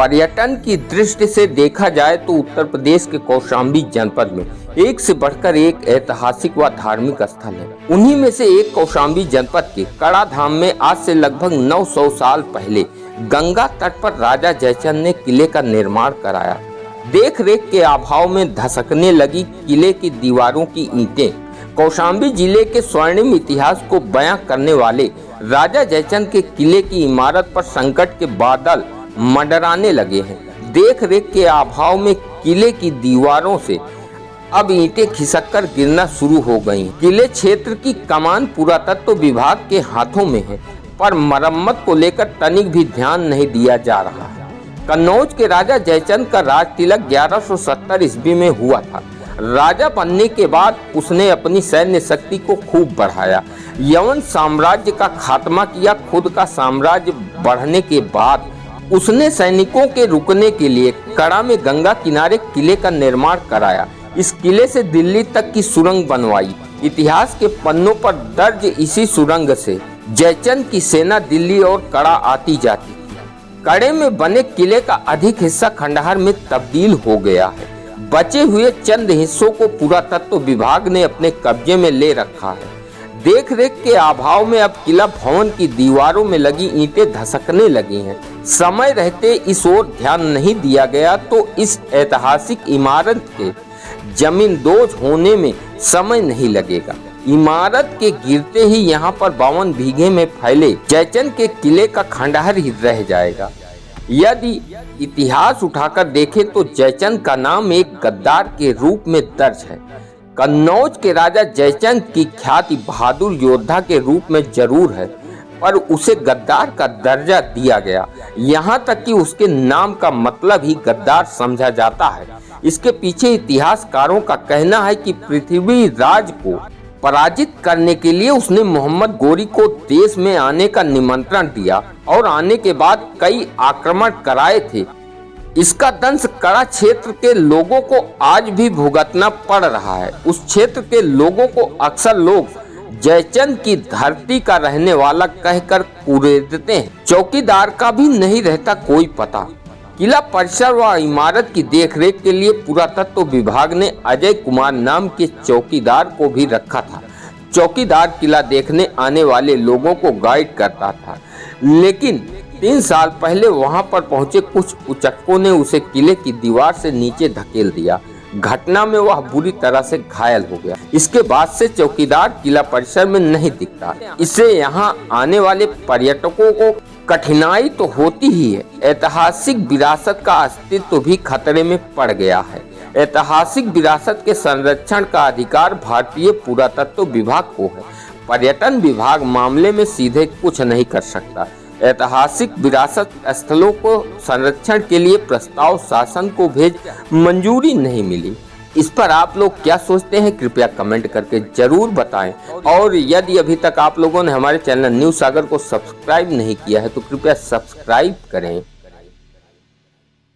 पर्यटन की दृष्टि से देखा जाए तो उत्तर प्रदेश के कौशाम्बी जनपद में एक से बढ़कर एक ऐतिहासिक व धार्मिक स्थल है। उन्हीं में से एक कौशाम्बी जनपद के कड़ा धाम में आज से लगभग 900 साल पहले गंगा तट पर राजा जयचंद ने किले का निर्माण कराया। देख रेख के अभाव में धसकने लगी किले की दीवारों की ईंटें कौशाम्बी जिले के स्वर्णिम इतिहास को बयां करने वाले राजा जयचंद के किले की इमारत पर संकट के बादल मंडराने लगे हैं। देख रेख के अभाव में किले की दीवारों से अब ईंटें खिसककर गिरना शुरू हो गईं। किले क्षेत्र की कमान पुरातत्व विभाग के हाथों में है, पर मरम्मत को लेकर तनिक भी ध्यान नहीं दिया जा रहा है। कन्नौज के राजा जयचंद का राज तिलक 1170 ईस्वी में हुआ था। राजा बनने के बाद उसने अपनी सैन्य शक्ति को खूब बढ़ाया, यवन साम्राज्य का खात्मा किया। खुद का साम्राज्य बढ़ने के बाद उसने सैनिकों के रुकने के लिए कड़ा में गंगा किनारे किले का निर्माण कराया। इस किले से दिल्ली तक की सुरंग बनवाई। इतिहास के पन्नों पर दर्ज इसी सुरंग से जयचंद की सेना दिल्ली और कड़ा आती जाती थी। कड़े में बने किले का अधिक हिस्सा खंडहर में तब्दील हो गया है। बचे हुए चंद हिस्सों को पुरातत्व विभाग ने अपने कब्जे में ले रखा है। देख रेख के अभाव में अब किला भवन की दीवारों में लगी ईंटें धसकने लगी हैं। समय रहते इस ओर ध्यान नहीं दिया गया तो इस ऐतिहासिक इमारत के जमींदोज होने में समय नहीं लगेगा। इमारत के गिरते ही यहाँ पर 52 बीघे में फैले जयचंद के किले का खंडहर ही रह जाएगा। यदि इतिहास उठाकर देखें तो जयचंद का नाम एक गद्दार के रूप में दर्ज है। कन्नौज के राजा जयचंद की ख्याति बहादुर योद्धा के रूप में जरूर है, पर उसे गद्दार का दर्जा दिया गया। यहाँ तक कि उसके नाम का मतलब ही गद्दार समझा जाता है। इसके पीछे इतिहासकारों का कहना है कि पृथ्वीराज को पराजित करने के लिए उसने मोहम्मद गोरी को देश में आने का निमंत्रण दिया और आने के बाद कई आक्रमण कराए थे। इसका दंश कड़ा क्षेत्र के लोगों को आज भी भुगतना पड़ रहा है। उस क्षेत्र के लोगों को अक्सर लोग जयचंद की धरती का रहने वाला कहकर कुरेदते हैं। चौकीदार का भी नहीं रहता कोई पता। किला परिसर व इमारत की देखरेख के लिए पुरातत्व विभाग ने अजय कुमार नाम के चौकीदार को भी रखा था। चौकीदार किला देखने आने वाले लोगों को गाइड करता था, लेकिन 3 साल पहले वहां पर पहुंचे कुछ उचक्कों ने उसे किले की दीवार से नीचे धकेल दिया। घटना में वह बुरी तरह से घायल हो गया। इसके बाद से चौकीदार किला परिसर में नहीं दिखता। इससे यहाँ आने वाले पर्यटकों को कठिनाई तो होती ही है, ऐतिहासिक विरासत का अस्तित्व भी खतरे में पड़ गया है। ऐतिहासिक विरासत के संरक्षण का अधिकार भारतीय पुरातत्व विभाग को है। पर्यटन विभाग मामले में सीधे कुछ नहीं कर सकता। ऐतिहासिक विरासत स्थलों को संरक्षण के लिए प्रस्ताव शासन को भेज मंजूरी नहीं मिली। इस पर आप लोग क्या सोचते हैं, कृपया कमेंट करके जरूर बताएं। और यदि अभी तक आप लोगों ने हमारे चैनल न्यूज़ सागर को सब्सक्राइब नहीं किया है तो कृपया सब्सक्राइब करें।